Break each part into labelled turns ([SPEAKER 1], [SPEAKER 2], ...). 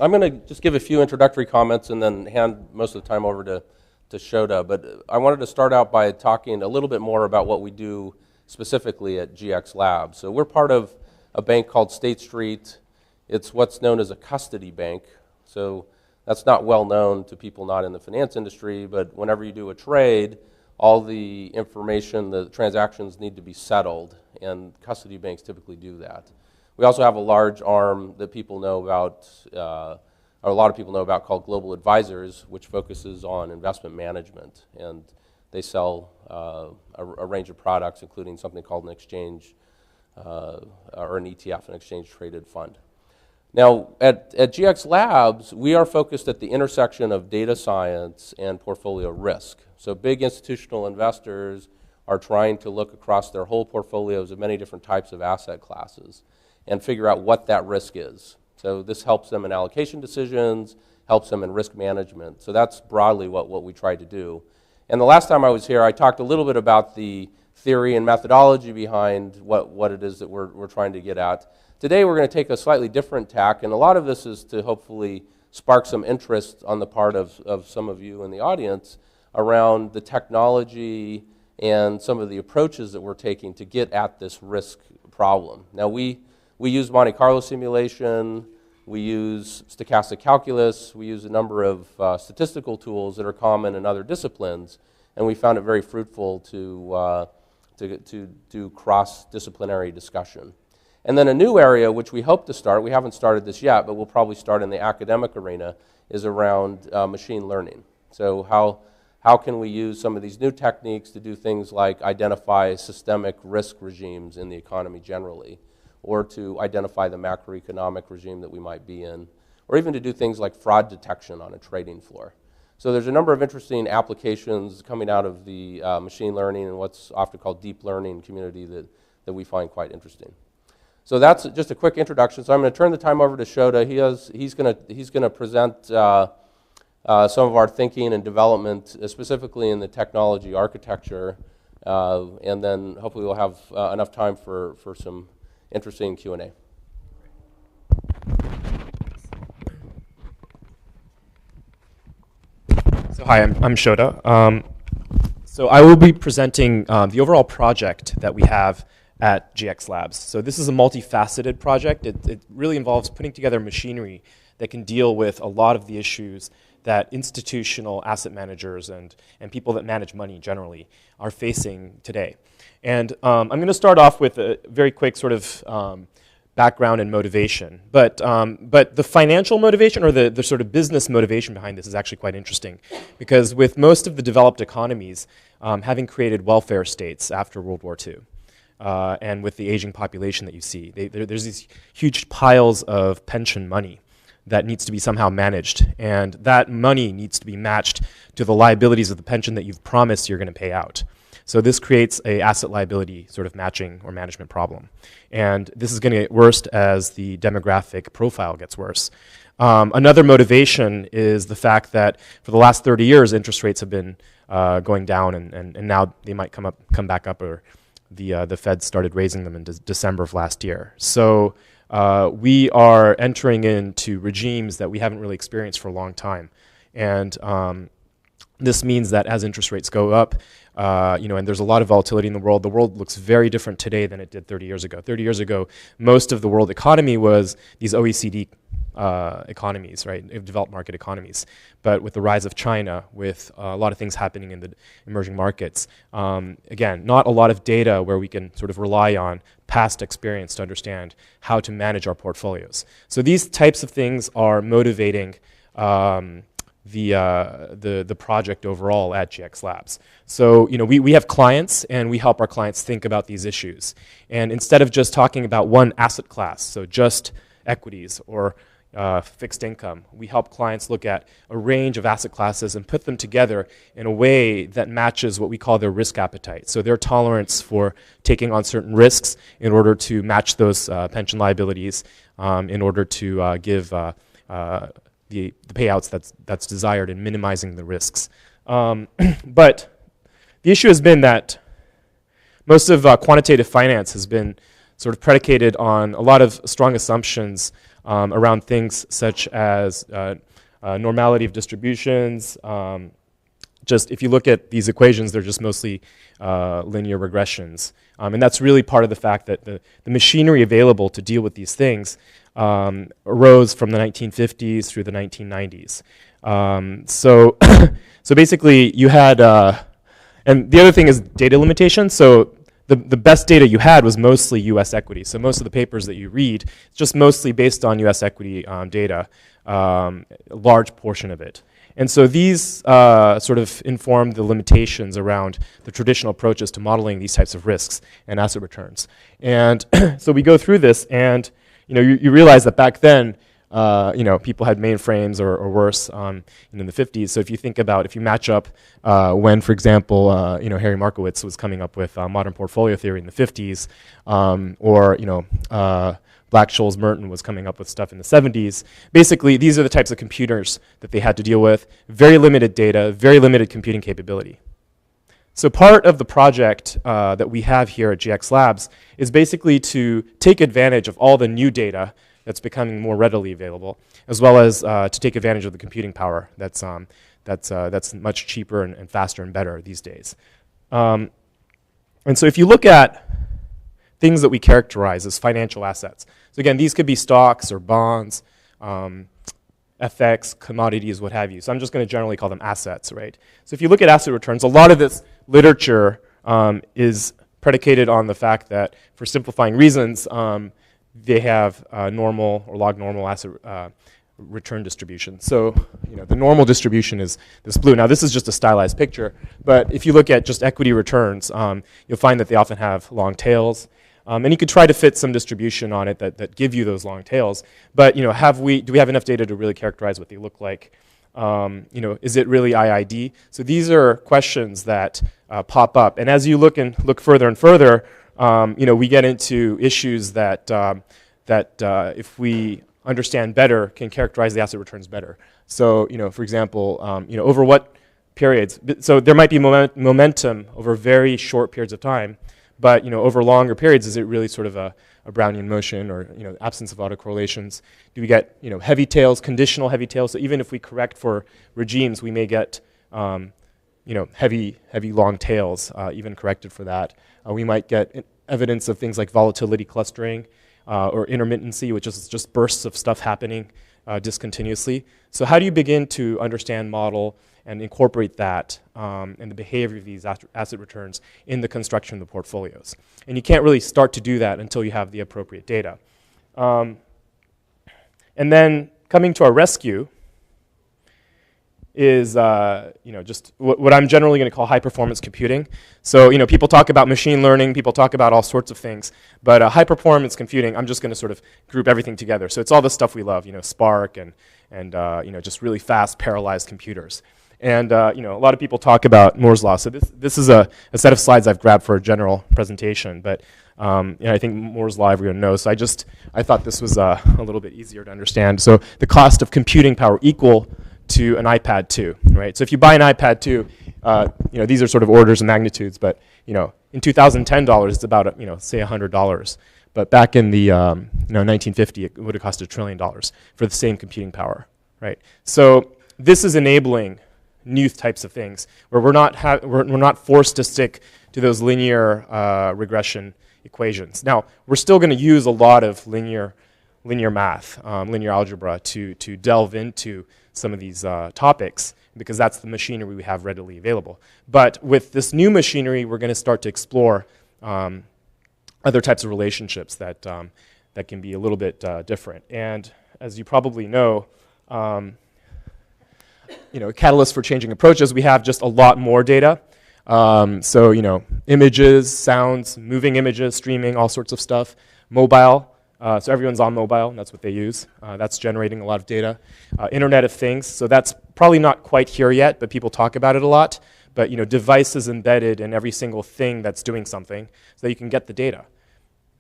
[SPEAKER 1] I'm going to just give a few introductory comments and then hand most of the time over to Shota. But I wanted to start out by talking a little bit more about what we do specifically at GX Labs. So we're part of a bank called State Street. It's what's known as a custody bank. So that's not well known to people not in the finance industry, but whenever you do a trade, all the information, the transactions need to be settled, and custody banks typically do that. We also have a large arm that people know about, or a lot of people know about, called Global Advisors, which focuses on investment management, and they sell a range of products, including something called an exchange, or an ETF, an exchange-traded fund. Now, at GX Labs, we are focused at the intersection of data science and portfolio risk. So big institutional investors are trying to look across their whole portfolios of many different types of asset classes and figure out what that risk is. So this helps them in allocation decisions, helps them in risk management. So that's broadly what we try to do. And the last time I was here, I talked a little bit about the theory and methodology behind what it is that we're trying to get at. Today we're going to take a slightly different tack, and a lot of this is to hopefully spark some interest on the part of some of you in the audience around the technology and some of the approaches that we're taking to get at this risk problem. Now we use Monte Carlo simulation, we use stochastic calculus, we use a number of statistical tools that are common in other disciplines, and we found it very fruitful to do cross-disciplinary discussion. And then a new area which we hope to start, we haven't started this yet, but we'll probably start in the academic arena, is around machine learning. So how can we use some of these new techniques to do things like identify systemic risk regimes in the economy generally, or to identify the macroeconomic regime that we might be in, or even to do things like fraud detection on a trading floor. So there's a number of interesting applications coming out of the machine learning and what's often called deep learning community that we find quite interesting. So that's just a quick introduction. So I'm going to turn the time over to Shota. He's going to present some of our thinking and development, specifically in the technology architecture, and then hopefully we'll have enough time for some interesting Q&A.
[SPEAKER 2] So hi, I'm Shota. So I will be presenting the overall project that we have at GX Labs. So this is a multifaceted project. It really involves putting together machinery that can deal with a lot of the issues that institutional asset managers and people that manage money generally are facing today. And I'm going to start off with a very quick sort of background and motivation. But the financial motivation, or the sort of business motivation behind this, is actually quite interesting. Because with most of the developed economies having created welfare states after World War II, and with the aging population that you see, there's these huge piles of pension money that needs to be somehow managed, and that money needs to be matched to the liabilities of the pension that you've promised you're going to pay out. So this creates a asset liability sort of matching or management problem. And this is going to get worse as the demographic profile gets worse. Another motivation is the fact that for the last 30 years, interest rates have been going down, and now they might come back up, or the Fed started raising them in December of last year. So we are entering into regimes that we haven't really experienced for a long time. And this means that as interest rates go up, and there's a lot of volatility in the world looks very different today than it did 30 years ago. 30 years ago, most of the world economy was these OECD economies, right, developed market economies. But with the rise of China, with a lot of things happening in the emerging markets, again, not a lot of data where we can sort of rely on past experience to understand how to manage our portfolios. So these types of things are motivating the project overall at GX Labs. So we have clients, and we help our clients think about these issues. And instead of just talking about one asset class, so just equities or fixed income, we help clients look at a range of asset classes and put them together in a way that matches what we call their risk appetite. So their tolerance for taking on certain risks in order to match those pension liabilities, in order to give the payouts that's desired and minimizing the risks. But the issue has been that most of quantitative finance has been sort of predicated on a lot of strong assumptions around things such as normality of distributions. Just if you look at these equations, they're just mostly linear regressions. And that's really part of the fact that the machinery available to deal with these things arose from the 1950s through the 1990s. So, so basically you had, and the other thing is data limitation. So the best data you had was mostly US equity. So most of the papers that you read, it's just mostly based on US equity data, a large portion of it. And so these sort of inform the limitations around the traditional approaches to modeling these types of risks and asset returns. And so we go through this, and you realize that back then, people had mainframes or worse in the 50s. So if you think about, if you match up when, for example, Harry Markowitz was coming up with modern portfolio theory in the 50s, or Black-Scholes Merton was coming up with stuff in the 70s. Basically, these are the types of computers that they had to deal with. Very limited data, very limited computing capability. So part of the project that we have here at GX Labs is basically to take advantage of all the new data that's becoming more readily available, as well as to take advantage of the computing power that's much cheaper and faster and better these days. And so if you look at things that we characterize as financial assets. So again, these could be stocks or bonds, FX, commodities, what have you. So I'm just going to generally call them assets, right? So if you look at asset returns, a lot of this literature is predicated on the fact that, for simplifying reasons, they have normal or log normal asset return distribution. So the normal distribution is this blue. Now this is just a stylized picture, but if you look at just equity returns, you'll find that they often have long tails. And you could try to fit some distribution on it that give you those long tails. But do we have enough data to really characterize what they look like? Is it really IID? So these are questions that pop up. And as you look further and further, we get into issues that if we understand better, can characterize the asset returns better. So for example, over what periods? So there might be momentum over very short periods of time. But over longer periods, is it really sort of a Brownian motion, or absence of autocorrelations? Do we get heavy tails, conditional heavy tails? So even if we correct for regimes, we may get heavy long tails, even corrected for that. We might get evidence of things like volatility clustering or intermittency, which is just bursts of stuff happening discontinuously. So how do you begin to understand, model, and incorporate that and the behavior of these asset returns in the construction of the portfolios? And you can't really start to do that until you have the appropriate data. And then coming to our rescue is just what I'm generally going to call high-performance computing. So people talk about machine learning, people talk about all sorts of things, but high-performance computing, I'm just going to sort of group everything together. So it's all the stuff we love, Spark and just really fast parallelized computers. And a lot of people talk about Moore's law. So this is a set of slides I've grabbed for a general presentation, but I think Moore's law everyone knows. So I thought this was a little bit easier to understand. So the cost of computing power equal to an iPad 2, right? So if you buy an iPad 2, these are sort of orders of magnitudes, but in 2010 dollars, it's about say $100. But back in the 1950, it would have cost $1 trillion for the same computing power, right? So this is enabling new types of things where we're not forced to stick to those linear regression equations. Now we're still going to use a lot of linear math, linear algebra to delve into some of these topics, because that's the machinery we have readily available. But with this new machinery, we're going to start to explore other types of relationships that can be a little bit different. And as you probably know, a catalyst for changing approaches, we have just a lot more data. So images, sounds, moving images, streaming, all sorts of stuff. Mobile. So everyone's on mobile, and that's what they use. That's generating a lot of data. Internet of Things, so that's probably not quite here yet, but people talk about it a lot. But devices embedded in every single thing that's doing something, so that you can get the data.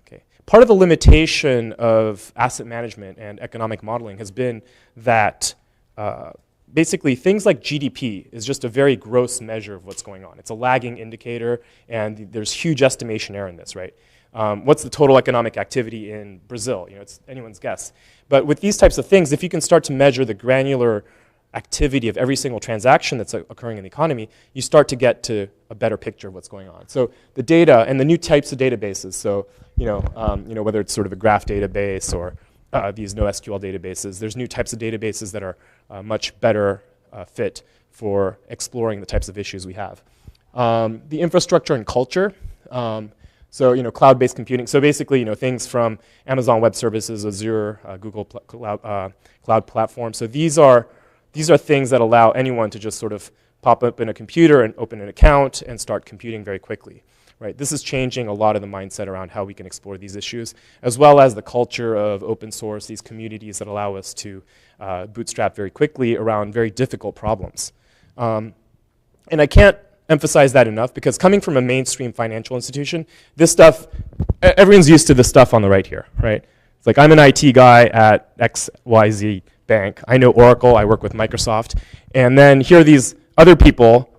[SPEAKER 2] Okay. Part of the limitation of asset management and economic modeling has been that basically things like GDP is just a very gross measure of what's going on. It's a lagging indicator, and there's huge estimation error in this, right? What's the total economic activity in Brazil? It's anyone's guess. But with these types of things, if you can start to measure the granular activity of every single transaction that's occurring in the economy, you start to get to a better picture of what's going on. So the data and the new types of databases, so whether it's sort of a graph database or these NoSQL databases, there's new types of databases that are much better fit for exploring the types of issues we have. The infrastructure and culture, so cloud-based computing. So basically, things from Amazon Web Services, Azure, Google Cloud Platform. So these are things that allow anyone to just sort of pop up in a computer and open an account and start computing very quickly. Right? This is changing a lot of the mindset around how we can explore these issues, as well as the culture of open source, these communities that allow us to bootstrap very quickly around very difficult problems. And I can't emphasize that enough, because coming from a mainstream financial institution, this stuff, everyone's used to this stuff on the right here, right? It's like, I'm an IT guy at XYZ bank. I know Oracle, I work with Microsoft. And then here are these other people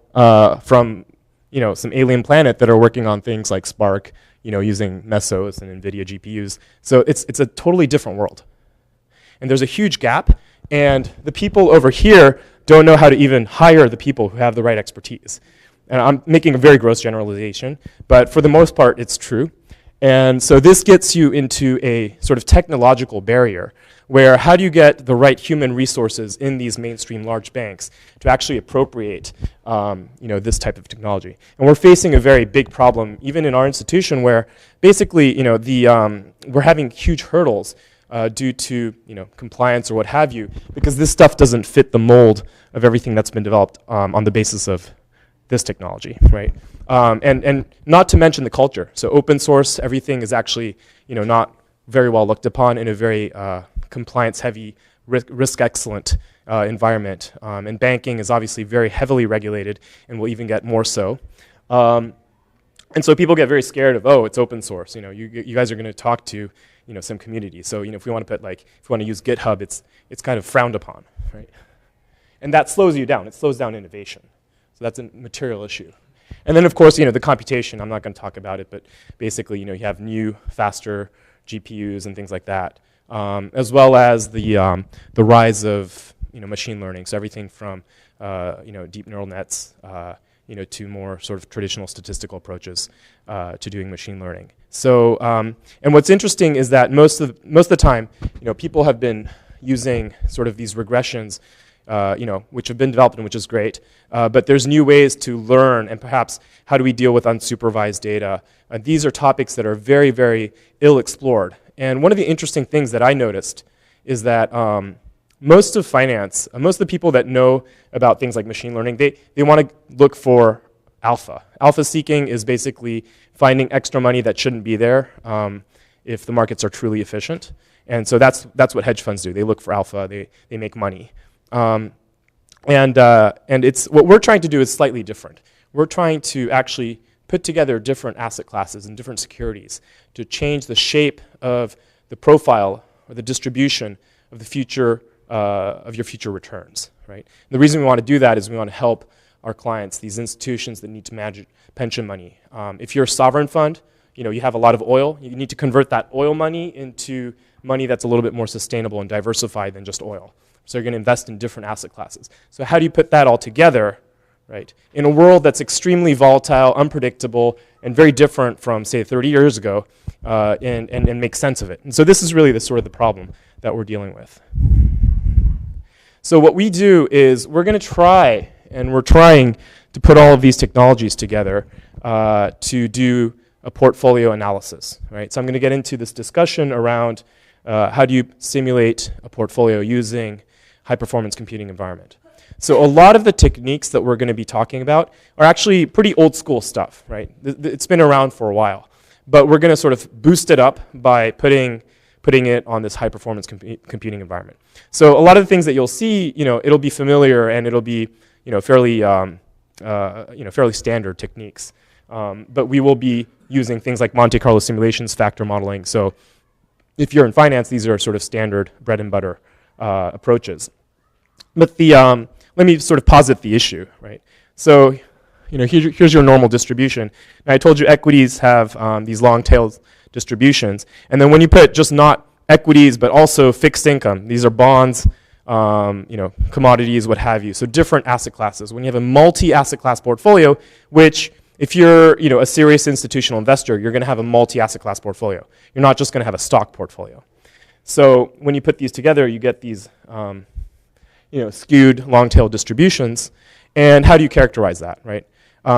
[SPEAKER 2] from some alien planet that are working on things like Spark, using Mesos and NVIDIA GPUs. So it's a totally different world. And there's a huge gap, and the people over here don't know how to even hire the people who have the right expertise. And I'm making a very gross generalization, but for the most part, it's true. And so this gets you into a sort of technological barrier, where how do you get the right human resources in these mainstream large banks to actually appropriate this type of technology? And we're facing a very big problem, even in our institution, where basically we're having huge hurdles due to compliance or what have you, because this stuff doesn't fit the mold of everything that's been developed on the basis of this technology, right? And not to mention the culture. So open source, everything is actually not very well looked upon in a very compliance-heavy, risk-excellent environment. And banking is obviously very heavily regulated, and will even get more so. And so people get very scared of, oh, it's open source. You guys are going to talk to some community. So if we want to put if we want to use GitHub, it's kind of frowned upon, right? And that slows you down. It slows down innovation. So that's a material issue. And then, of course, the computation. I'm not going to talk about it, but basically, you have new, faster GPUs and things like that, as well as the rise of machine learning. So everything from deep neural nets, to more sort of traditional statistical approaches to doing machine learning. So, and what's interesting is that most of the time, people have been using sort of these regressions, which have been developed and which is great. But there's new ways to learn, and perhaps how do we deal with unsupervised data? These are topics that are very, very ill explored. And one of the interesting things that I noticed is that most of finance, most of the people that know about things like machine learning, they want to look for alpha. Alpha seeking is basically finding extra money that shouldn't be there if the markets are truly efficient. And so that's what hedge funds do. They look for alpha. They make money. And it's what we're trying to do is slightly different. We're trying to actually put together different asset classes and different securities to change the shape of the profile or the distribution of the future of your future returns. Right? And the reason we want to do that is we want to help our clients, these institutions that need to manage pension money. If you're a sovereign fund, you have a lot of oil. You need to convert that oil money into money that's a little bit more sustainable and diversified than just oil. So you're going to invest in different asset classes. So how do you put that all together, right? In a world that's extremely volatile, unpredictable, and very different from, say, 30 years ago, and make sense of it. And so this is really the sort of the problem that we're dealing with. So what we do is we're going to try, and we're trying to put all of these technologies together to do a portfolio analysis, right? So I'm going to get into this discussion around how do you simulate a portfolio using high-performance computing environment. So a lot of the techniques that we're going to be talking about are actually pretty old-school stuff, right? It's been around for a while, but we're going to sort of boost it up by putting it on this high-performance computing environment. So a lot of the things that you'll see, it'll be familiar and it'll be, fairly standard techniques. But we will be using things like Monte Carlo simulations, factor modeling. So if you're in finance, these are sort of standard bread and butter approaches. But let me sort of posit the issue, right? So, here's your normal distribution. And I told you equities have these long tails distributions. And then when you put just not equities, but also fixed income, these are bonds, commodities, what have you. So different asset classes. When you have a multi-asset class portfolio, which if you're a serious institutional investor, you're going to have a multi-asset class portfolio. You're not just going to have a stock portfolio. So when you put these together, you get these skewed long-tail distributions. And how do you characterize that, right?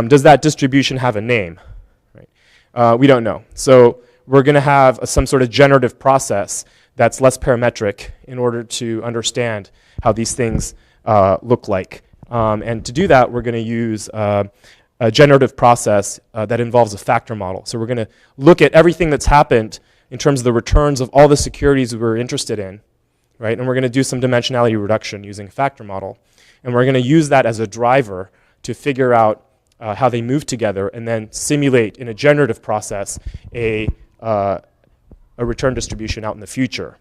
[SPEAKER 2] Does that distribution have a name? Right? We don't know. So we're going to have some sort of generative process that's less parametric in order to understand how these things look like. And to do that, we're going to use a generative process that involves a factor model. So we're going to look at everything that's happened in terms of the returns of all the securities we're interested in, right? And we're going to do some dimensionality reduction using a factor model. And we're going to use that as a driver to figure out how they move together and then simulate in a generative process a return distribution out in the future.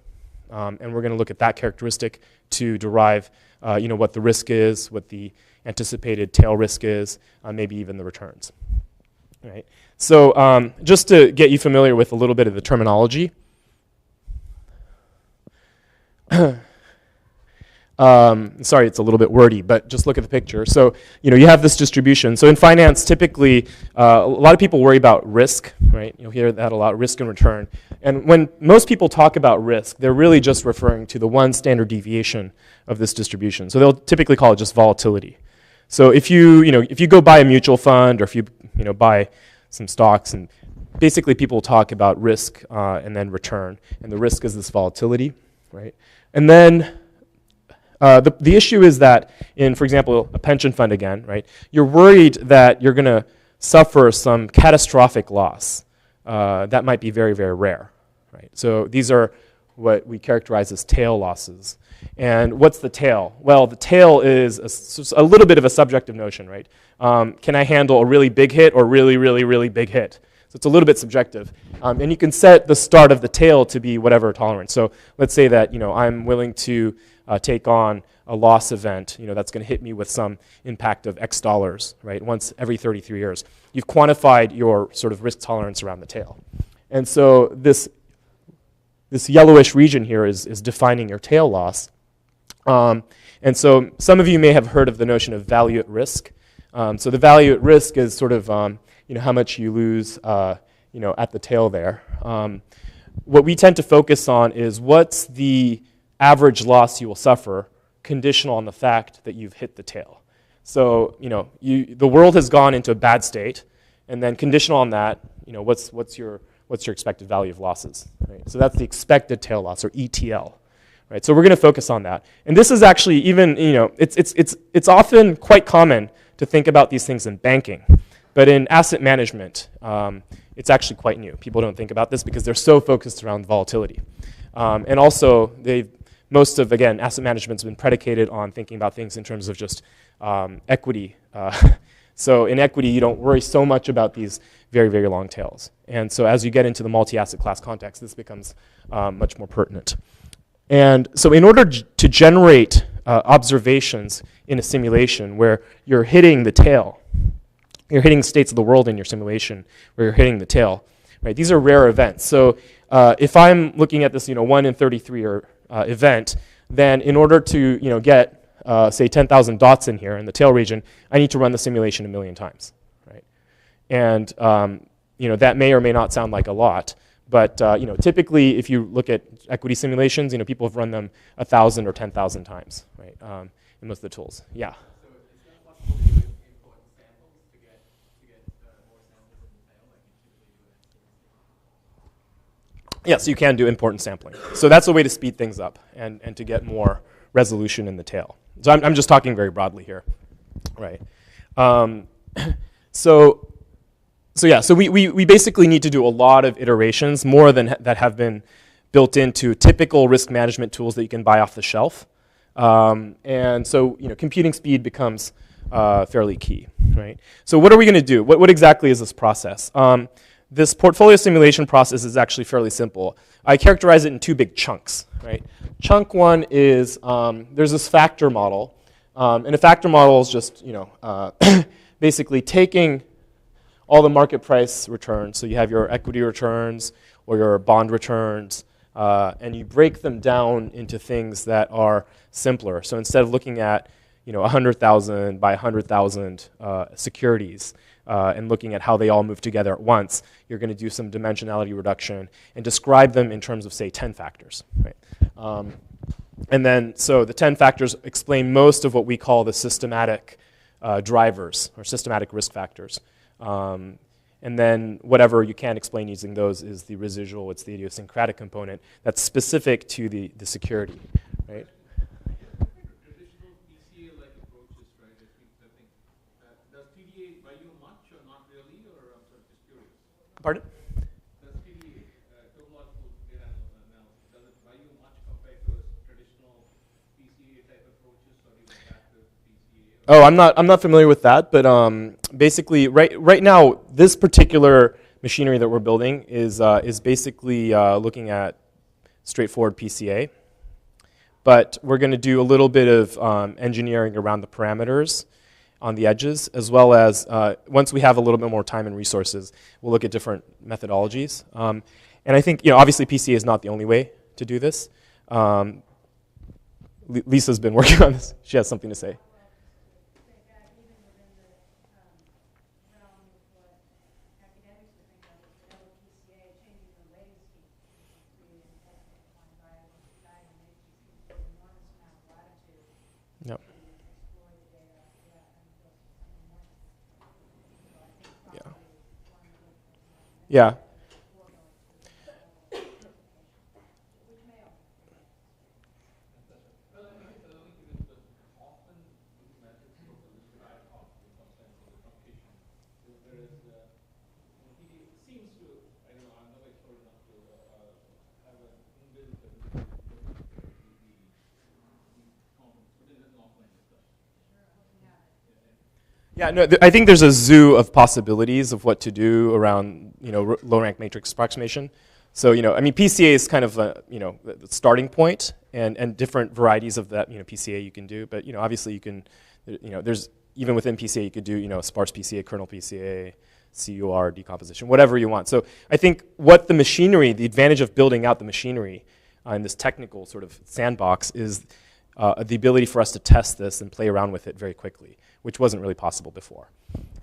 [SPEAKER 2] And we're going to look at that characteristic to derive what the risk is, what the anticipated tail risk is, maybe even the returns. Right? So just to get you familiar with a little bit of the terminology. Sorry, it's a little bit wordy, but just look at the picture. So, you have this distribution. So in finance, typically, a lot of people worry about risk, right? You'll hear that a lot, risk and return. And when most people talk about risk, they're really just referring to the one standard deviation of this distribution. So they'll typically call it just volatility. So if you go buy a mutual fund or if you buy some stocks, and basically people talk about risk and then return. And the risk is this volatility, right? And then the issue is that in, for example, a pension fund again, right? You're worried that you're going to suffer some catastrophic loss. That might be very, very rare, right? So these are what we characterize as tail losses. And what's the tail? Well, the tail is a little bit of a subjective notion, right? Can I handle a really big hit or really, really, really big hit? So it's a little bit subjective. And you can set the start of the tail to be whatever tolerance. So let's say that I'm willing to take on a loss event that's going to hit me with some impact of X dollars, right? Once every 33 years. You've quantified your sort of risk tolerance around the tail. And so this yellowish region here is defining your tail loss. And so some of you may have heard of the notion of value at risk. So the value at risk is sort of how much you lose at the tail there. What we tend to focus on is what's the average loss you will suffer conditional on the fact that you've hit the tail. So the world has gone into a bad state, and then conditional on that, what's your expected value of losses? Right? So that's the expected tail loss, or ETL. Right? So we're going to focus on that. And this is actually even it's often quite common to think about these things in banking, but in asset management, it's actually quite new. People don't think about this because they're so focused around volatility. And also, most of, again, asset management's been predicated on thinking about things in terms of just equity. So in equity, you don't worry so much about these very, very long tails. And so as you get into the multi-asset class context, this becomes much more pertinent. And so in order to generate observations in a simulation where you're hitting the tail, you're hitting states of the world in your simulation where you're hitting the tail, right? These are rare events. So if I'm looking at this 1 in 33 event, then in order to get say 10,000 dots in here in the tail region, I need to run the simulation 1 million times, right? And that may or may not sound like a lot, but typically if you look at equity simulations, people have run them 1,000 or 10,000 times, right? In most of the tools. Yeah.
[SPEAKER 3] So it's not possible to do important samples to get more samples in the tail, like you typically do.
[SPEAKER 2] Yes, you can do important sampling. So that's a way to speed things up and to get more resolution in the tail. So I'm just talking very broadly here, right? So we basically need to do a lot of iterations, more than that have been built into typical risk management tools that you can buy off the shelf. And so computing speed becomes fairly key, right? So what are we going to do? What exactly is this process? This portfolio simulation process is actually fairly simple. I characterize it in 2 big chunks, right? Chunk 1 is there's this factor model, and a factor model is just basically taking all the market price returns. So you have your equity returns, or your bond returns, and you break them down into things that are simpler. So instead of looking at 100,000 by 100,000 securities and looking at how they all move together at once, you're going to do some dimensionality reduction and describe them in terms of, say, 10 factors. Right? And then, so the 10 factors explain most of what we call the systematic drivers or systematic risk factors. And then whatever you can't explain using those is the residual, it's the idiosyncratic component that's specific to the security, right?
[SPEAKER 3] Traditional PCA-like approaches, right? I think does TDA value much or not really, or I'm sort of just curious.
[SPEAKER 2] Pardon?
[SPEAKER 3] Does TDA, topological data analysis, does it value much compared to traditional PCA type approaches, or even adaptive PCA?
[SPEAKER 2] Oh, I'm not familiar with that, but basically, right now, this particular machinery that we're building is basically looking at straightforward PCA. But we're going to do a little bit of engineering around the parameters on the edges, as well as once we have a little bit more time and resources, we'll look at different methodologies. And I think, obviously PCA is not the only way to do this. Lisa's been working on this. She has something to say. Yep. Yeah. Yeah, no, I think there's a zoo of possibilities of what to do around, low-rank matrix approximation. So, I mean, PCA is kind of a, the starting point, and different varieties of that, PCA you can do. But, obviously you can, there's, even within PCA you could do, sparse PCA, kernel PCA, CUR, decomposition, whatever you want. So I think what the machinery, the advantage of building out the machinery in this technical sort of sandbox is the ability for us to test this and play around with it very quickly, which wasn't really possible before.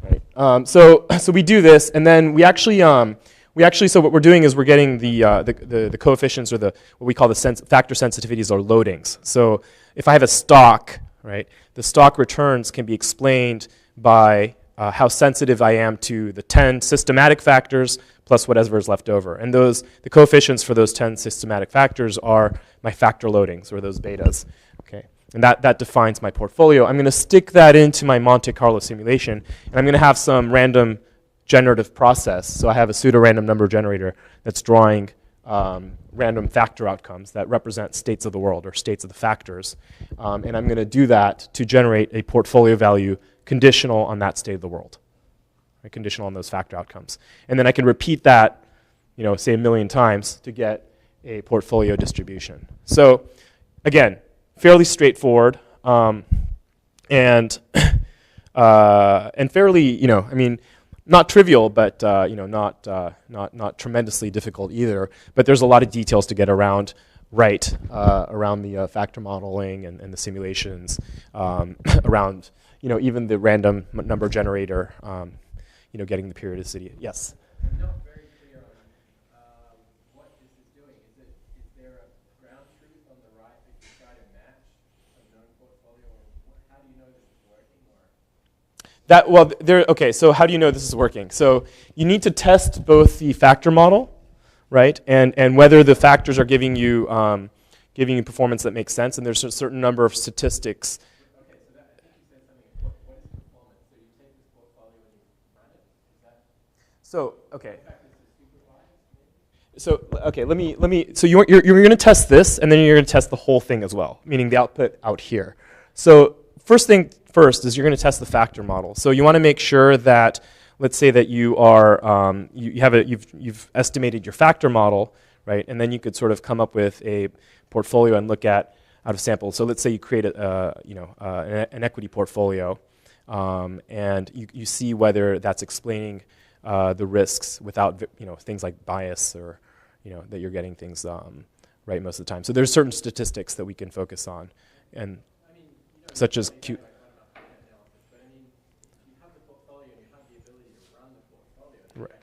[SPEAKER 2] Right? So we do this, and then we actually, so what we're doing is we're getting the coefficients, or what we call the factor sensitivities, or loadings. So if I have a stock, right, the stock returns can be explained by how sensitive I am to the 10 systematic factors plus whatever is left over. And the coefficients for those 10 systematic factors are my factor loadings, or those betas. Okay. And that defines my portfolio. I'm going to stick that into my Monte Carlo simulation, and I'm going to have some random generative process. So I have a pseudo-random number generator that's drawing random factor outcomes that represent states of the world, or states of the factors. And I'm going to do that to generate a portfolio value conditional on that state of the world, right? Conditional on those factor outcomes. And then I can repeat that, say 1 million times to get a portfolio distribution. So again, fairly straightforward, and fairly, I mean, not trivial, but not tremendously difficult either. But there's a lot of details to get around, right, around the factor modeling and the simulations, around even the random number generator, getting the periodicity. Yes.
[SPEAKER 3] I'm not very clear on what this is doing. Is there a ground truth on the right that you try to match a known portfolio, or how do you know this is working?
[SPEAKER 2] Okay, so how do you know this is working? So you need to test both the factor model, right, and whether the factors are giving you performance that makes sense, and there's a certain number of statistics.
[SPEAKER 3] Okay, so I think you said something. What is performance? So you take this portfolio and you run it? Is that?
[SPEAKER 2] So, okay.
[SPEAKER 3] In fact, this is supervised?
[SPEAKER 2] So, okay, let me, so you're going to test this, and then you're going to test the whole thing as well, meaning the output out here. So first thing first is you're going to test the factor model. So you want to make sure that, let's say that you are, you've estimated your factor model, right? And then you could sort of come up with a portfolio and look at out of sample. So let's say you create an equity portfolio, and you see whether that's explaining the risks without things like bias or that you're getting things right most of the time. So there's certain statistics that we can focus on, and such as Q. Right.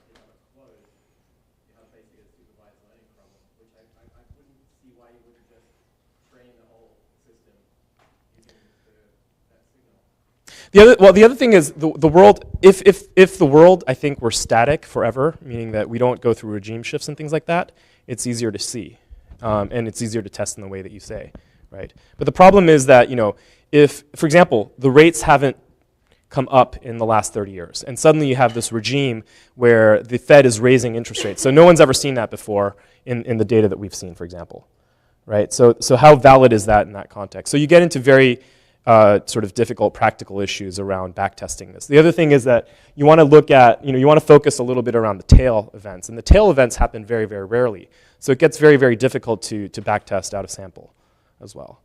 [SPEAKER 2] The other thing is the world. If the world, I think, were static forever, meaning that we don't go through regime shifts and things like that, it's easier to see, and it's easier to test in the way that you say, right? But the problem is that if, for example, the rates haven't come up in the last 30 years, and suddenly you have this regime where the Fed is raising interest rates. So no one's ever seen that before in the data that we've seen, for example, right? So how valid is that in that context? So you get into very sort of difficult practical issues around backtesting this. The other thing is that you want to look at, you want to focus a little bit around the tail events, and the tail events happen very, very rarely. So it gets very, very difficult to backtest out of sample as well.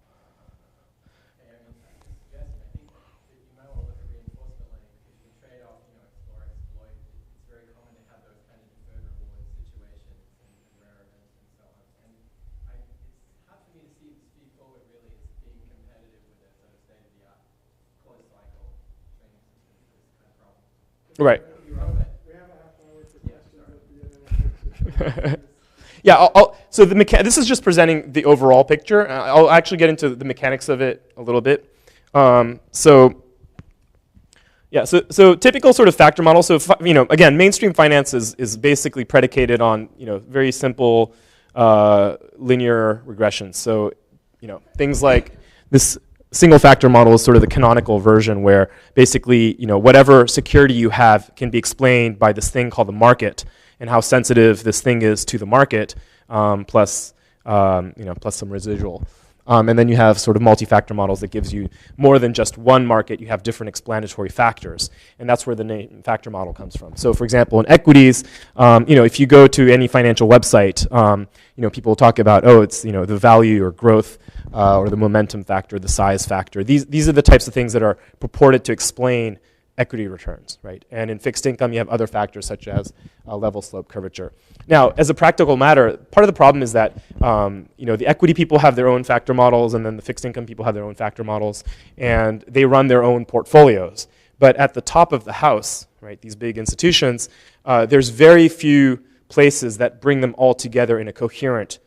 [SPEAKER 2] Right. Yeah, so this is just presenting the overall picture. I'll actually get into the mechanics of it a little bit. So typical sort of factor model. So again, mainstream finance is basically predicated on very simple linear regressions. So things like this single factor model is sort of the canonical version where basically, whatever security you have can be explained by this thing called the market and how sensitive this thing is to the market, plus some residual. And then you have sort of multi-factor models that gives you more than just one market. You have different explanatory factors, and that's where the name factor model comes from. So, for example, in equities, if you go to any financial website, people will talk about, it's the value or growth or the momentum factor, the size factor. These are the types of things that are purported to explain equity returns, right? And in fixed income, you have other factors such as level slope curvature. Now, as a practical matter, part of the problem is that the equity people have their own factor models, and then the fixed income people have their own factor models, and they run their own portfolios. But at the top of the house, right, these big institutions, there's very few places that bring them all together in a coherent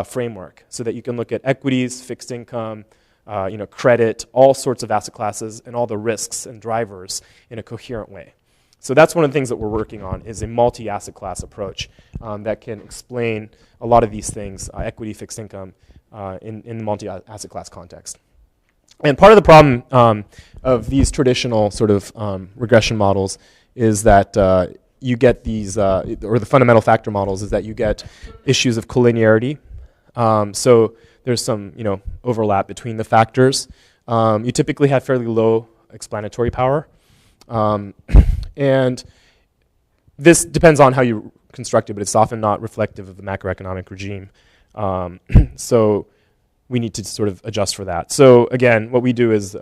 [SPEAKER 2] framework, so that you can look at equities, fixed income, credit, all sorts of asset classes, and all the risks and drivers in a coherent way. So that's one of the things that we're working on, is a multi-asset class approach that can explain a lot of these things, equity, fixed income, in the multi-asset class context. And part of the problem of these traditional sort of regression models is that you get these, or the fundamental factor models, is that you get issues of collinearity. So there's some overlap between the factors. You typically have fairly low explanatory power. And this depends on how you construct it, but it's often not reflective of the macroeconomic regime. So we need to sort of adjust for that. So again, what we do is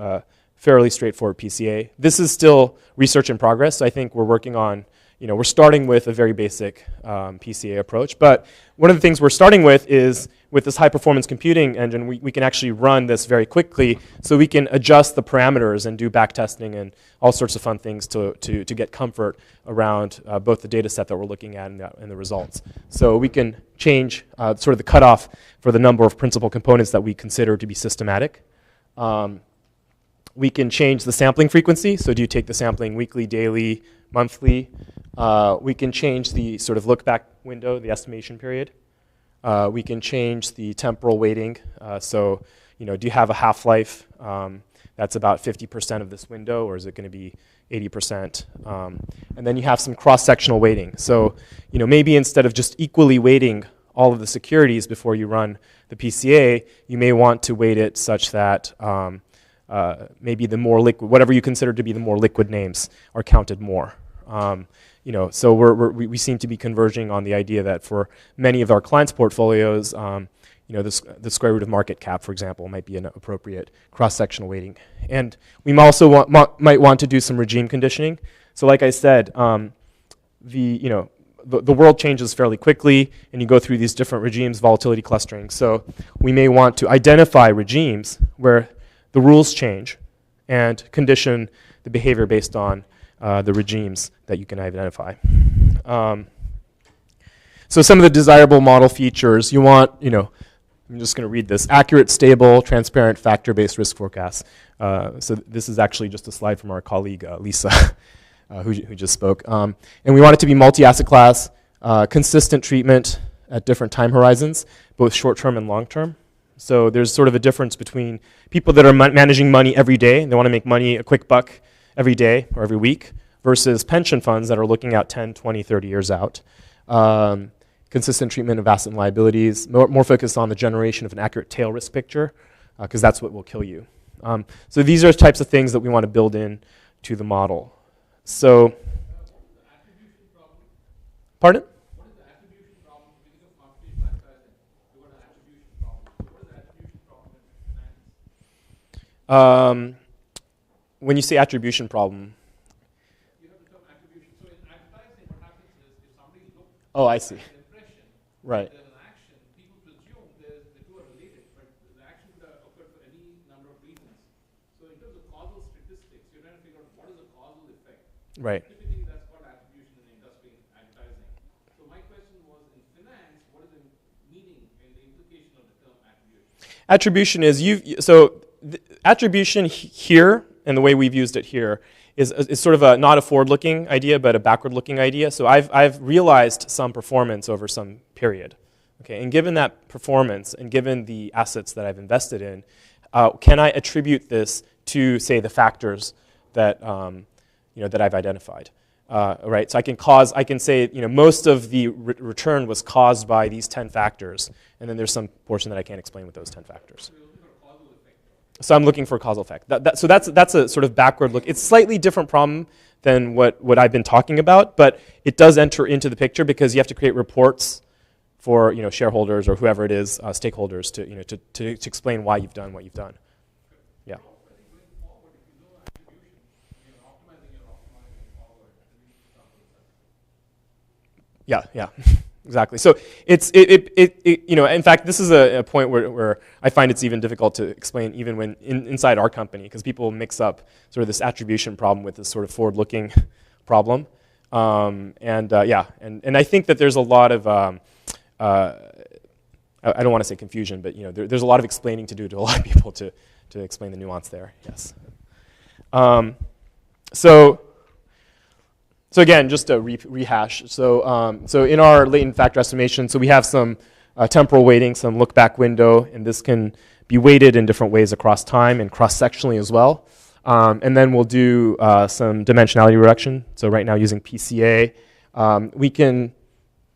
[SPEAKER 2] fairly straightforward PCA. This is still research in progress. So I think we're working on, we're starting with a very basic PCA approach. But one of the things we're starting with is, with this high-performance computing engine, we can actually run this very quickly, so we can adjust the parameters and do backtesting and all sorts of fun things to get comfort around both the data set that we're looking at and the results. So we can change sort of the cutoff for the number of principal components that we consider to be systematic. We can change the sampling frequency. So do you take the sampling weekly, daily, monthly? We can change the sort of look-back window, the estimation period. We can change the temporal weighting. So, do you have a half-life that's about 50% of this window, or is it going to be 80%? And then you have some cross-sectional weighting. So, maybe instead of just equally weighting all of the securities before you run the PCA, you may want to weight it such that maybe the more liquid, whatever you consider to be the more liquid names, are counted more. So we seem to be converging on the idea that for many of our clients' portfolios, the square root of market cap, for example, might be an appropriate cross-sectional weighting. And we also might want to do some regime conditioning. So like I said, the world changes fairly quickly, and you go through these different regimes, volatility clustering. So we may want to identify regimes where the rules change and condition the behavior based on the regimes that you can identify. So some of the desirable model features, you want, I'm just going to read this: accurate, stable, transparent, factor-based risk forecasts. So this is actually just a slide from our colleague, Lisa, who just spoke. And we want it to be multi-asset class, consistent treatment at different time horizons, both short-term and long-term. So there's sort of a difference between people that are managing money every day, and they want to make money, a quick buck every day or every week, versus pension funds that are looking out 10, 20, 30 years out. Consistent treatment of asset and liabilities, more focused on the generation of an accurate tail risk picture, because that's what will kill you. So these are types of things that we want to build in to the model. So, pardon?
[SPEAKER 3] What is the attribution problem? Because of computational factorizing, you got an attribution problem. So what is the attribution problem in finance?
[SPEAKER 2] When you say attribution problem,
[SPEAKER 3] You have the term attribution. So in advertising, what happens is if somebody looks
[SPEAKER 2] oh, I see.
[SPEAKER 3] at an impression,
[SPEAKER 2] Right.
[SPEAKER 3] there's an action, people presume the two are related, but the action could have occurred for any number of reasons. So in terms of causal statistics, you're trying to figure out what is the causal effect.
[SPEAKER 2] Right.
[SPEAKER 3] Typically, that's called attribution in the industry in advertising. So my question was, in finance, what is the meaning and the implication of the term attribution?
[SPEAKER 2] Attribution is attribution here, and the way we've used it here, is sort of not a forward-looking idea, but a backward-looking idea. So I've realized some performance over some period, okay. And given that performance, and given the assets that I've invested in, can I attribute this to, say, the factors that that I've identified? Right. So I can say, most of the return was caused by these 10 factors, and then there's some portion that I can't explain with those 10 factors. So I'm looking for a causal effect. So that's a sort of backward look. It's a slightly different problem than what I've been talking about, but it does enter into the picture because you have to create reports for shareholders or whoever it is, stakeholders, to explain why you've done what you've done. Yeah. Yeah. Exactly. So it's in fact, this is a point where I find it's even difficult to explain even when inside our company, because people mix up sort of this attribution problem with this sort of forward-looking problem. And I think that there's a lot of I don't want to say confusion, but there's a lot of explaining to do to a lot of people to explain the nuance there. Yes. So again, just to rehash. So in our latent factor estimation, so we have some temporal weighting, some look-back window, and this can be weighted in different ways across time and cross-sectionally as well. And then we'll do some dimensionality reduction. So right now using PCA, we can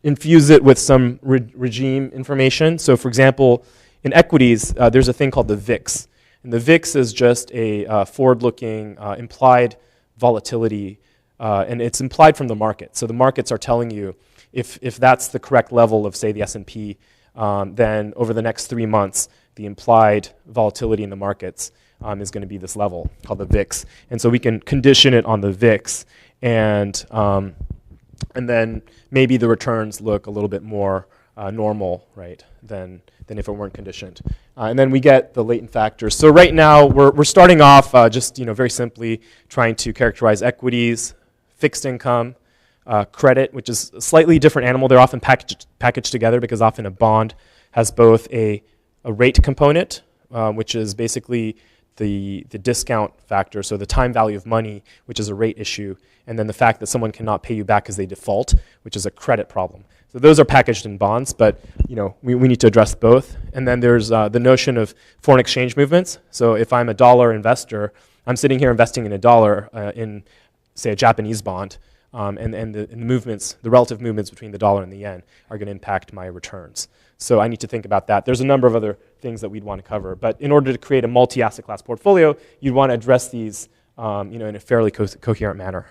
[SPEAKER 2] infuse it with some regime information. So for example, in equities, there's a thing called the VIX. And the VIX is just a forward-looking implied volatility, and it's implied from the market. So the markets are telling you if that's the correct level of, say, the S&P, then over the next 3 months, the implied volatility in the markets is going to be this level called the VIX. And so we can condition it on the VIX, and then maybe the returns look a little bit more normal, right, than if it weren't conditioned. And then we get the latent factors. So right now, we're starting off just very simply trying to characterize equities, fixed income, credit, which is a slightly different animal. They're often packaged together because often a bond has both a rate component, which is basically the discount factor, so the time value of money, which is a rate issue, and then the fact that someone cannot pay you back because they default, which is a credit problem. So those are packaged in bonds, but we need to address both. And then there's the notion of foreign exchange movements. So if I'm a dollar investor, I'm sitting here investing in a dollar in, say, a Japanese bond, and the movements, the relative movements between the dollar and the yen are going to impact my returns. So I need to think about that. There's a number of other things that we'd want to cover. But in order to create a multi-asset class portfolio, you'd want to address these in a fairly coherent manner.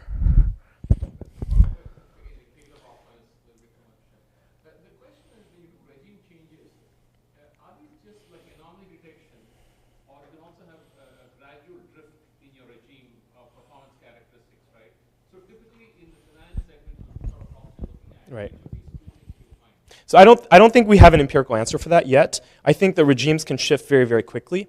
[SPEAKER 2] Right. So I don't think we have an empirical answer for that yet. I think the regimes can shift very, very quickly,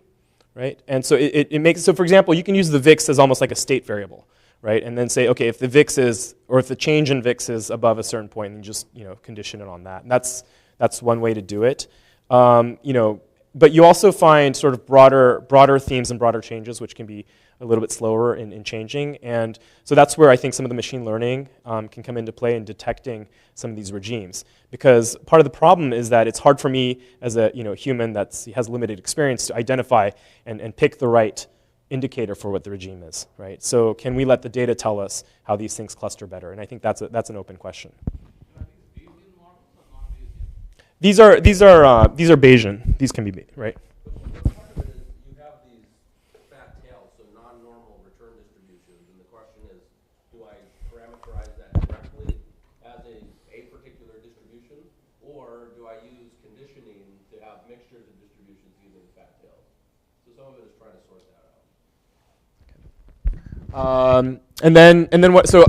[SPEAKER 2] right? And so it makes, so for example, you can use the VIX as almost like a state variable, right? And then say, okay, if the VIX is, or if the change in VIX is above a certain point, then just, condition it on that. And that's one way to do it. But you also find sort of broader themes and broader changes, which can be a little bit slower in changing. And so that's where I think some of the machine learning can come into play in detecting some of these regimes. Because part of the problem is that it's hard for me as a human that has limited experience to identify and pick the right indicator for what the regime is, right? So can we let the data tell us how these things cluster better? And I think that's an open question. These are Bayesian. These can be, right?
[SPEAKER 1] But part of it is you have these fat tails, so non-normal return distributions, and the question is, do I parameterize that directly as a particular distribution, or do I use conditioning to have mixtures of distributions using fat tails? So some of it is trying to sort that out.
[SPEAKER 2] And then what? So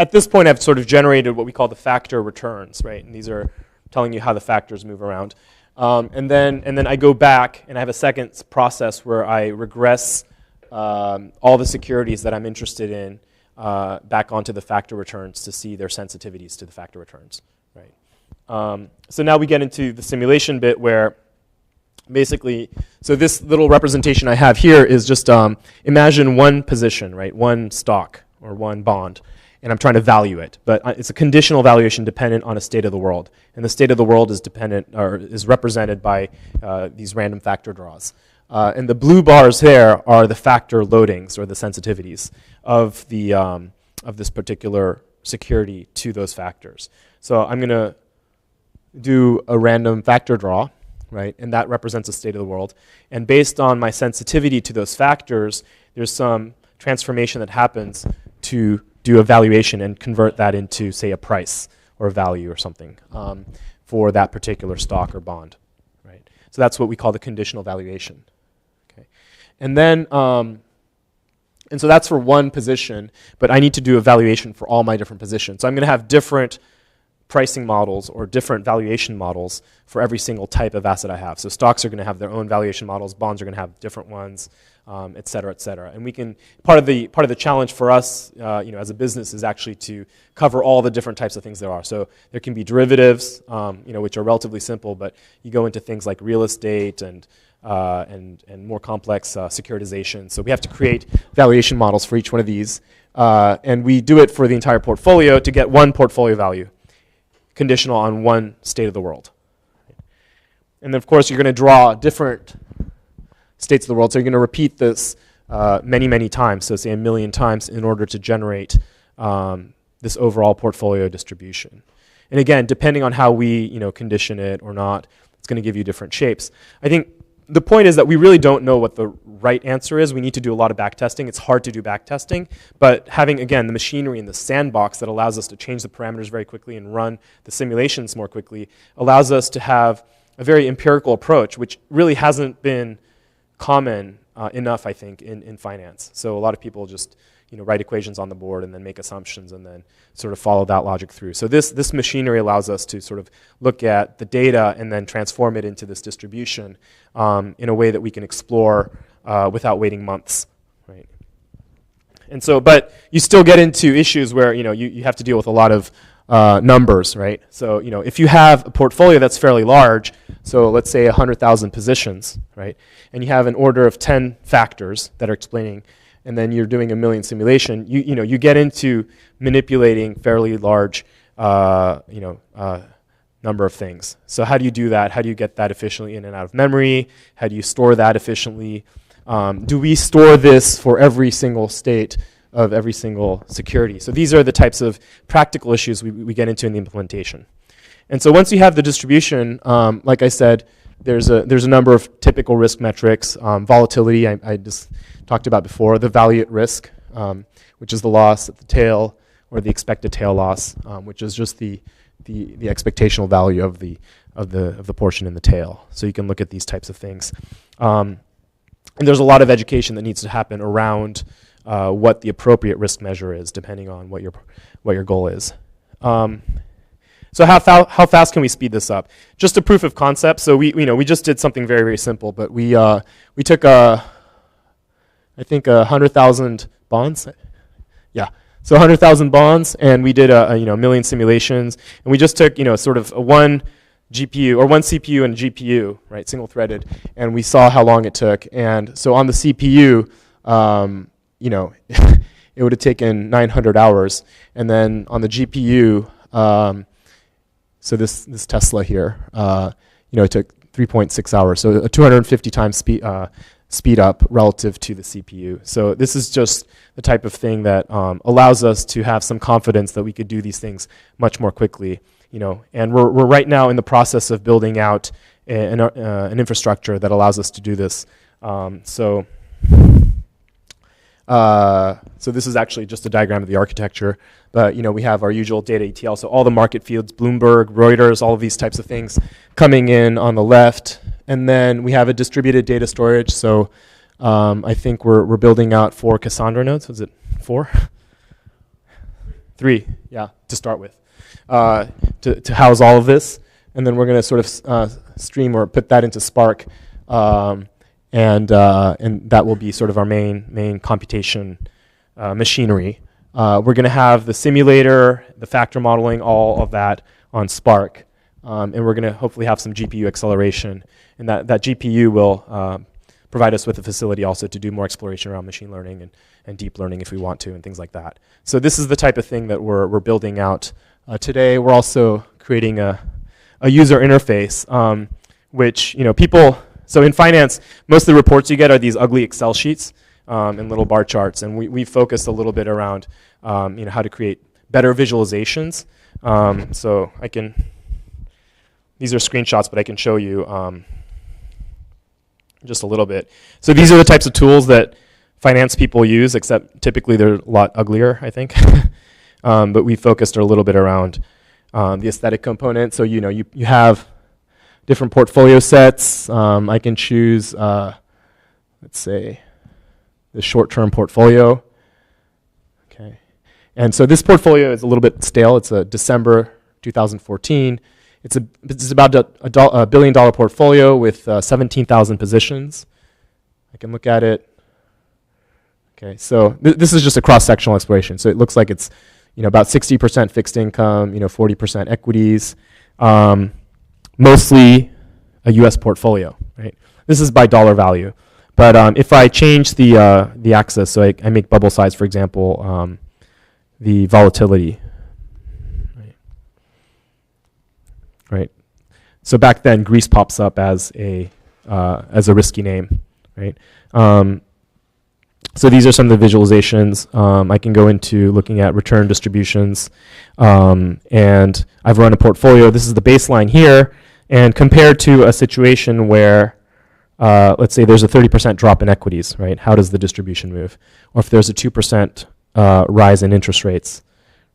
[SPEAKER 2] at this point, I've sort of generated what we call the factor returns, right? And these are telling you how the factors move around. And then I go back and I have a second process where I regress all the securities that I'm interested in back onto the factor returns to see their sensitivities to the factor returns, right? So now we get into the simulation bit where basically, so this little representation I have here is just imagine one position, right? One stock or one bond. And I'm trying to value it, but it's a conditional valuation dependent on a state of the world, and the state of the world is dependent or is represented by these random factor draws. And the blue bars there are the factor loadings or the sensitivities of the of this particular security to those factors. So I'm going to do a random factor draw, right? And that represents a state of the world. And based on my sensitivity to those factors, there's some transformation that happens to do a valuation and convert that into, say, a price or a value or something for that particular stock or bond, right? So that's what we call the conditional valuation. Okay, and then and so that's for one position, but I need to do a valuation for all my different positions. So I'm going to have different pricing models or different valuation models for every single type of asset I have. So stocks are going to have their own valuation models, bonds are going to have different ones, et cetera, et cetera. And we can, part of the challenge for us, as a business is actually to cover all the different types of things there are. So there can be derivatives, which are relatively simple, but you go into things like real estate and more complex securitization. So we have to create valuation models for each one of these, and we do it for the entire portfolio to get one portfolio value, conditional on one state of the world. And then, of course, you're going to draw different states of the world. So you're going to repeat this many, many times, so say 1 million times, in order to generate this overall portfolio distribution. And again, depending on how we condition it or not, it's going to give you different shapes. I think the point is that we really don't know what the right answer is. We need to do a lot of backtesting. It's hard to do backtesting, but having, again, the machinery in the sandbox that allows us to change the parameters very quickly and run the simulations more quickly allows us to have a very empirical approach, which really hasn't been common enough, I think, in finance. So a lot of people just write equations on the board and then make assumptions and then sort of follow that logic through. So this machinery allows us to sort of look at the data and then transform it into this distribution in a way that we can explore without waiting months, right? And so, but you still get into issues where you have to deal with a lot of numbers, right? So if you have a portfolio that's fairly large, so let's say 100,000 positions, right? And you have an order of 10 factors that are explaining, and then you're doing 1 million simulation, you get into manipulating fairly large number of things. So how do you do that? How do you get that efficiently in and out of memory? How do you store that efficiently? Do we store this for every single state of every single security? So these are the types of practical issues we get into in the implementation. And so once you have the distribution, like I said, there's a number of typical risk metrics. Volatility, I just talked about before. The value at risk, which is the loss at the tail, or the expected tail loss, which is just the expectational value of the portion in the tail. So you can look at these types of things. And there's a lot of education that needs to happen around what the appropriate risk measure is, depending on what your goal is. So how fast can we speed this up? Just a proof of concept. So we just did something very, very simple, but we took I think 100,000 bonds. Yeah. So 100,000 bonds, and we did a million simulations, and we just took sort of one GPU or one CPU and a GPU, right, single-threaded, and we saw how long it took. And so on the CPU, it would have taken 900 hours, and then on the GPU, so this Tesla here, it took 3.6 hours, so a 250 times speed up relative to the CPU. So this is just the type of thing that allows us to have some confidence that we could do these things much more quickly. And we're right now in the process of building out an infrastructure that allows us to do this. So this is actually just a diagram of the architecture, but we have our usual data ETL, so all the market fields, Bloomberg, Reuters, all of these types of things coming in on the left, and then we have a distributed data storage. So I think we're building out 4 Cassandra nodes. Was it 4? 3, yeah, to start with, to house all of this, and then we're going to sort of stream or put that into Spark. And that will be sort of our main computation machinery. We're going to have the simulator, the factor modeling, all of that on Spark. And we're going to hopefully have some GPU acceleration. And that GPU will provide us with the facility also to do more exploration around machine learning and deep learning if we want to, and things like that. So this is the type of thing that we're building out today. We're also creating a user interface, which people... So in finance, most of the reports you get are these ugly Excel sheets and little bar charts, and we focused a little bit around how to create better visualizations. So these are screenshots, but I can show you just a little bit. So these are the types of tools that finance people use, except typically they're a lot uglier, I think. But we focused a little bit around the aesthetic component. So you have different portfolio sets. I can choose, let's say, the short-term portfolio. Okay, and so this portfolio is a little bit stale. It's a December 2014. It's about a $1 billion portfolio with 17,000 positions. I can look at it. Okay, so this is just a cross-sectional exploration. So it looks like it's about 60% fixed income, 40% equities. Mostly a U.S. portfolio, right? This is by dollar value. But if I change the axis, so I make bubble size, for example, the volatility, right? So back then, Greece pops up as a risky name, right? So these are some of the visualizations. I can go into looking at return distributions, and I've run a portfolio. This is the baseline here. And compared to a situation where, let's say there's a 30% drop in equities, right? How does the distribution move? Or if there's a 2% rise in interest rates,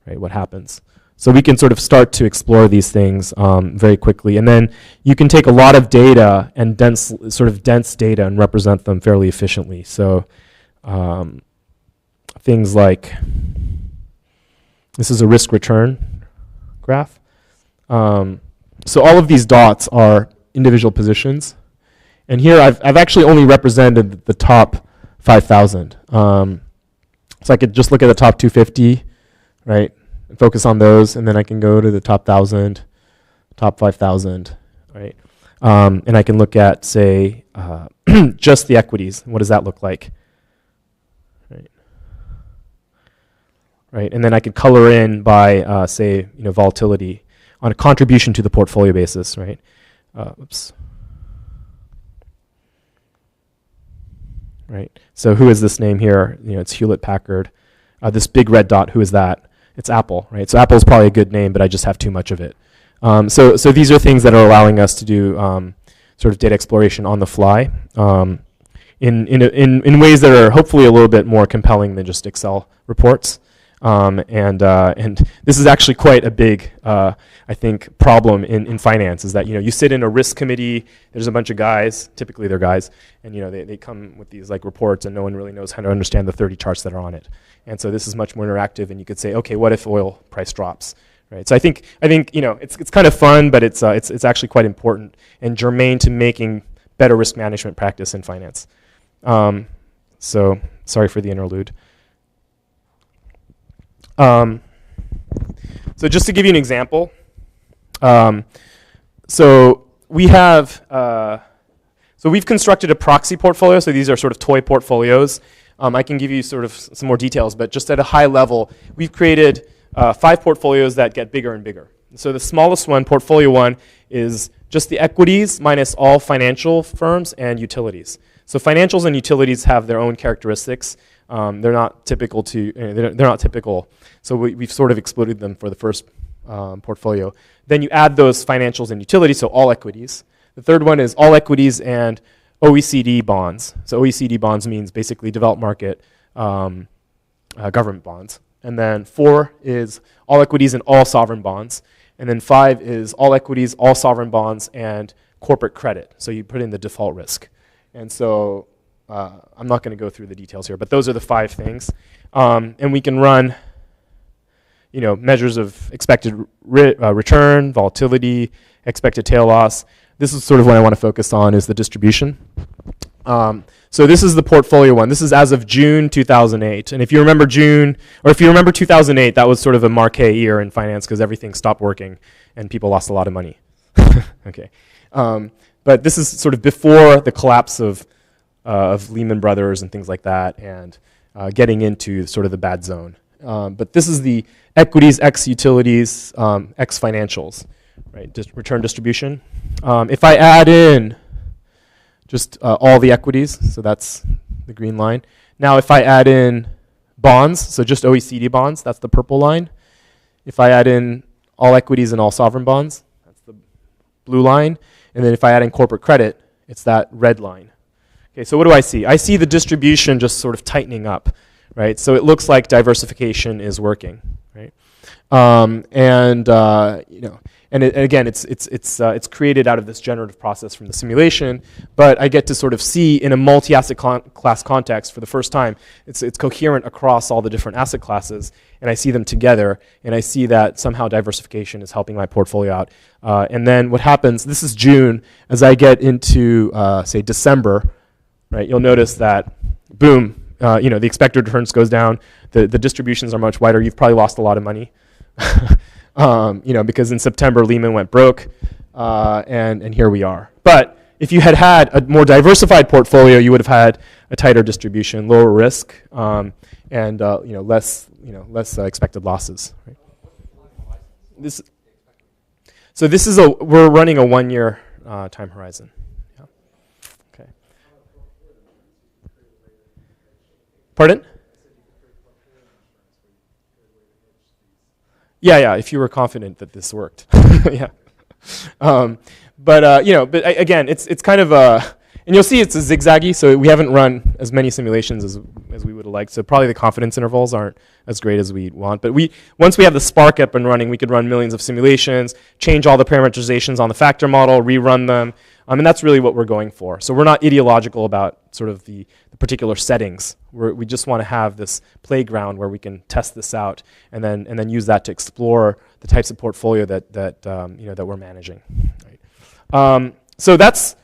[SPEAKER 2] right? What happens? So we can sort of start to explore these things very quickly. And then you can take a lot of data and dense data and represent them fairly efficiently. So things like, this is a risk return graph. So all of these dots are individual positions. And here I've actually only represented the top 5,000. So I could just look at the top 250, right, and focus on those, and then I can go to the top 1,000, top 5,000, right? And I can look at, say, just the equities. What does that look like? Right, and then I could color in by, say, volatility on a contribution to the portfolio basis, right? Oops. Right. So who is this name here? It's Hewlett-Packard. This big red dot, who is that? It's Apple, right? So Apple is probably a good name, but I just have too much of it. So these are things that are allowing us to do sort of data exploration on the fly in ways that are hopefully a little bit more compelling than just Excel reports. And this is actually quite a big, I think, problem in finance, is that you sit in a risk committee. There's a bunch of guys, typically they're guys, and they come with these reports, and no one really knows how to understand the 30 charts that are on it. And so this is much more interactive, and you could say, okay, what if oil price drops, right? So I think it's kind of fun, but it's actually quite important and germane to making better risk management practice in finance. So sorry for the interlude. So just to give you an example, so we have, so we've constructed a proxy portfolio. So these are sort of toy portfolios. I can give you sort of some more details, but just at a high level, we've created 5 portfolios that get bigger and bigger. So the smallest one, portfolio 1, is just the equities minus all financial firms and utilities. So financials and utilities have their own characteristics. They're not typical they're not typical. So we've sort of excluded them for the first portfolio. Then you add those financials and utilities, so all equities. The third one is all equities and OECD bonds. So OECD bonds means basically developed market government bonds. And then 4 is all equities and all sovereign bonds. And then 5 is all equities, all sovereign bonds, and corporate credit. So you put in the default risk. And so I'm not going to go through the details here, but those are the 5 things. And we can run measures of expected return, volatility, expected tail loss. This is sort of what I want to focus on is the distribution. So this is the portfolio one. This is as of June 2008. And if you remember 2008, that was sort of a marquee year in finance because everything stopped working and people lost a lot of money. Okay. But this is sort of before the collapse of Lehman Brothers and things like that and getting into sort of the bad zone. But this is the equities, X utilities, X financials, right? Return distribution. If I add in just all the equities, so that's the green line. Now if I add in bonds, so just OECD bonds, that's the purple line. If I add in all equities and all sovereign bonds, that's the blue line. And then if I add in corporate credit, it's that red line. Okay, so what do I see? I see the distribution just sort of tightening up, right? So it looks like diversification is working, right? Again, it's created out of this generative process from the simulation, but I get to sort of see in a multi-asset class context for the first time, it's coherent across all the different asset classes, and I see them together, and I see that somehow diversification is helping my portfolio out. And then what happens, this is June, as I get into, say, December, right, you'll notice that, boom, the expected returns goes down, the distributions are much wider, you've probably lost a lot of money. Because in September Lehman went broke, and here we are. But if you had had a more diversified portfolio, you would have had a tighter distribution, lower risk, and less expected losses. Right? We're running a 1-year time horizon. Yeah. Okay. Pardon? Yeah, if you were confident that this worked. Yeah. But again, it's kind of and you'll see it's a zigzaggy, so we haven't run as many simulations as we would have liked, so probably the confidence intervals aren't as great as we want. But once we have the Spark up and running, we could run millions of simulations, change all the parameterizations on the factor model, rerun them, and that's really what we're going for. So we're not ideological about sort of the particular settings. We just want to have this playground where we can test this out and then use that to explore the types of portfolio that we're managing. Right. So that's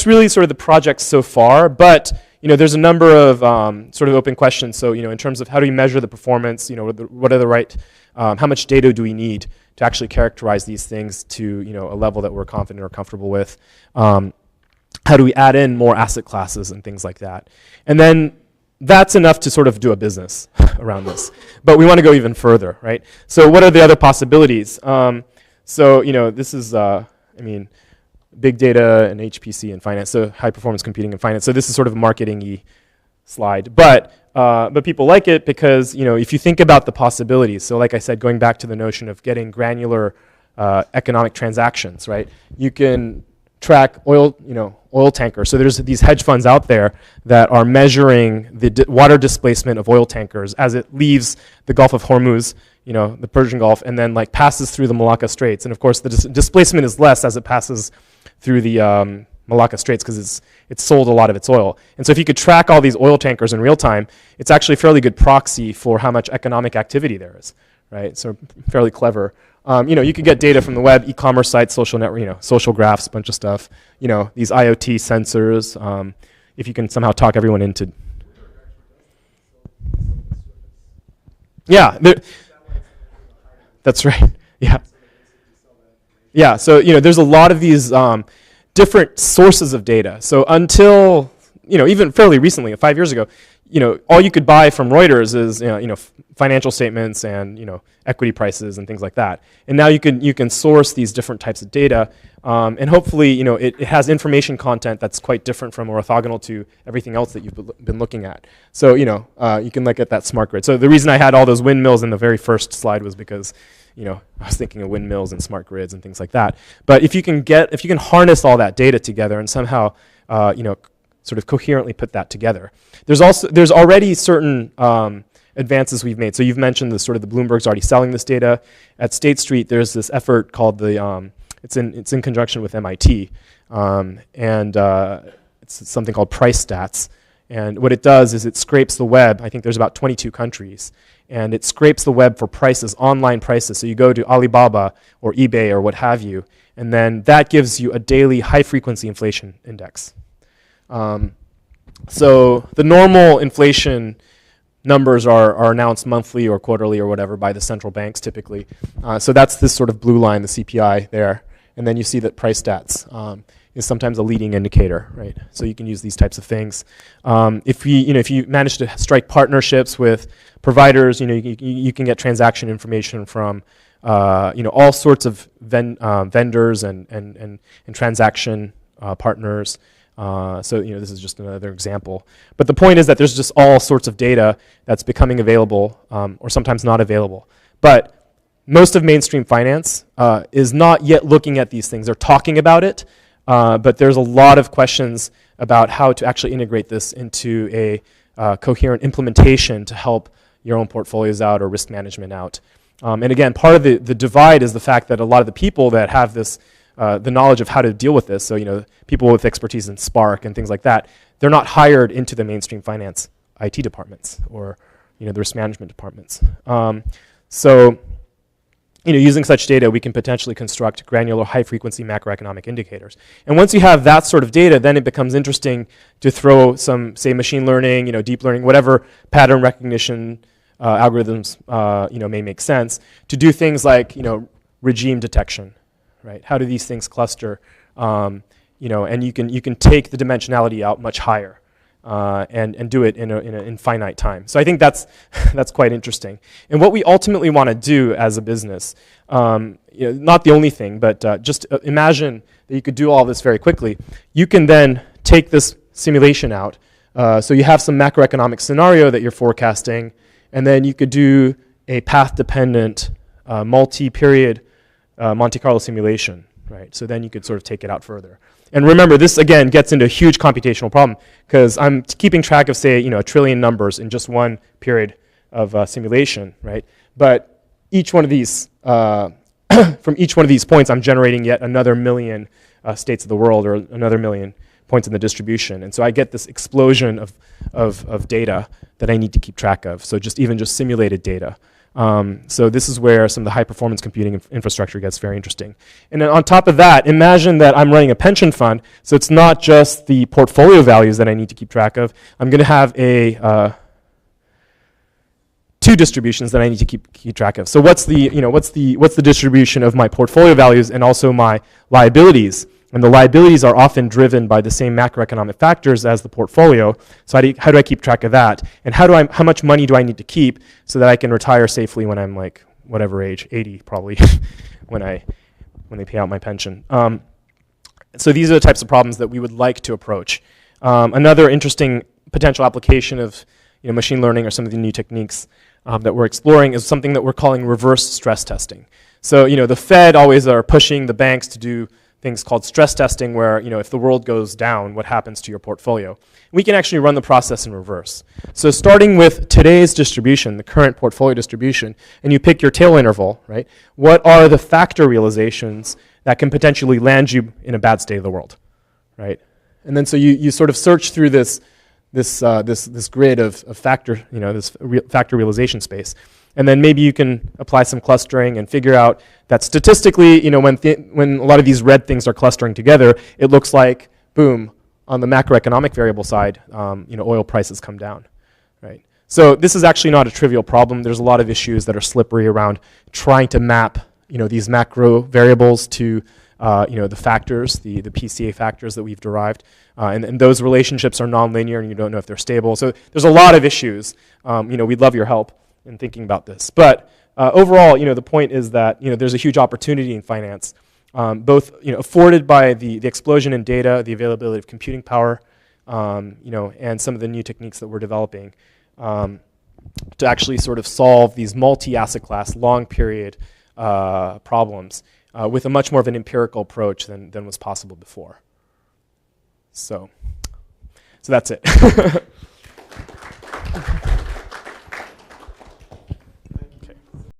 [SPEAKER 2] really sort of the project so far. But there's a number of sort of open questions. So in terms of how do we measure the performance? What are the right? How much data do we need to actually characterize these things to a level that we're confident or comfortable with? How do we add in more asset classes and things like that? And then that's enough to sort of do a business around this. But we want to go even further, right? So what are the other possibilities? This is, big data and HPC in finance, so high performance computing in finance. So this is sort of a marketing-y slide. But people like it because, if you think about the possibilities, so like I said, going back to the notion of getting granular economic transactions, right? You can track oil tankers. So there's these hedge funds out there that are measuring the water displacement of oil tankers as it leaves the Gulf of Hormuz, the Persian Gulf, and then passes through the Malacca Straits. And of course, the displacement is less as it passes through the Malacca Straits because it's sold a lot of its oil. And so if you could track all these oil tankers in real time, it's actually a fairly good proxy for how much economic activity there is, right? So fairly clever. You could get data from the web, e-commerce sites, social network, social graphs, a bunch of stuff. These IoT sensors. If you can somehow talk everyone into. Yeah, that's right. Yeah. Yeah. So there's a lot of these different sources of data. So until even fairly recently, 5 years ago, all you could buy from Reuters is financial statements and equity prices and things like that. And now you can source these different types of data, and hopefully it has information content that's quite different from or orthogonal to everything else that you've been looking at. So you can look at that smart grid. So the reason I had all those windmills in the very first slide was because I was thinking of windmills and smart grids and things like that. But if you can harness all that data together and somehow sort of coherently put that together. There's already certain advances we've made. So you've mentioned the Bloomberg's already selling this data. At State Street, there's this effort called it's in conjunction with MIT, and it's something called Price Stats. And what it does is it scrapes the web. I think there's about 22 countries, and it scrapes the web for prices, online prices. So you go to Alibaba or eBay or what have you, and then that gives you a daily high-frequency inflation index. So the normal inflation numbers are announced monthly or quarterly or whatever by the central banks typically. So that's this sort of blue line, the CPI there. And then you see that price stats is sometimes a leading indicator, right? So you can use these types of things. If you manage to strike partnerships with providers, you can get transaction information from all sorts of vendors and transaction partners. So this is just another example. But the point is that there's just all sorts of data that's becoming available or sometimes not available. But most of mainstream finance is not yet looking at these things. They're talking about it, but there's a lot of questions about how to actually integrate this into a coherent implementation to help your own portfolios out or risk management out. And again, part of the divide is the fact that a lot of the people that have this the knowledge of how to deal with this, so people with expertise in Spark and things like that, they're not hired into the mainstream finance IT departments or the risk management departments. So using such data, we can potentially construct granular high-frequency macroeconomic indicators. And once you have that sort of data, then it becomes interesting to throw some, say, machine learning, deep learning, whatever pattern recognition algorithms may make sense to do things like regime detection. Right? How do these things cluster? And you can take the dimensionality out much higher and do it in an finite time. So I think that's quite interesting. And what we ultimately want to do as a business, not the only thing, but just imagine that you could do all this very quickly. You can then take this simulation out. So you have some macroeconomic scenario that you're forecasting, and then you could do a path-dependent multi-period Monte Carlo simulation, right? So then you could sort of take it out further. And remember, this again gets into a huge computational problem because I'm keeping track of, say, 1 trillion numbers in just one period of simulation, right? But each one of these, from each one of these points, I'm generating yet another million states of the world or another million points in the distribution. And so I get this explosion of data that I need to keep track of. So even just simulated data. So this is where some of the high-performance computing infrastructure gets very interesting. And then on top of that, imagine that I'm running a pension fund, so it's not just the portfolio values that I need to keep track of. I'm going to have two distributions that I need to keep track of. So what's the distribution of my portfolio values and also my liabilities? And the liabilities are often driven by the same macroeconomic factors as the portfolio. So how do I keep track of that? And how much money do I need to keep so that I can retire safely when I'm like whatever age, 80 probably, when they pay out my pension. So these are the types of problems that we would like to approach. Another interesting potential application of machine learning or some of the new techniques that we're exploring is something that we're calling reverse stress testing. So the Fed always are pushing the banks to do things called stress testing where, if the world goes down, what happens to your portfolio? We can actually run the process in reverse. So starting with today's distribution, the current portfolio distribution, and you pick your tail interval, right? What are the factor realizations that can potentially land you in a bad state of the world, right? And then so you sort of search through this this grid of factor, this factor realization space. And then maybe you can apply some clustering and figure out that statistically, when a lot of these red things are clustering together, it looks like, boom, on the macroeconomic variable side, oil prices come down, right? So this is actually not a trivial problem. There's a lot of issues that are slippery around trying to map, these macro variables to, the factors, the PCA factors that we've derived. And those relationships are nonlinear and you don't know if they're stable. So there's a lot of issues. We'd love your help in thinking about this. But overall, the point is that, there's a huge opportunity in finance, both, afforded by the explosion in data, the availability of computing power, and some of the new techniques that we're developing to actually sort of solve these multi-asset class, long period problems with a much more of an empirical approach than was possible before. So that's it.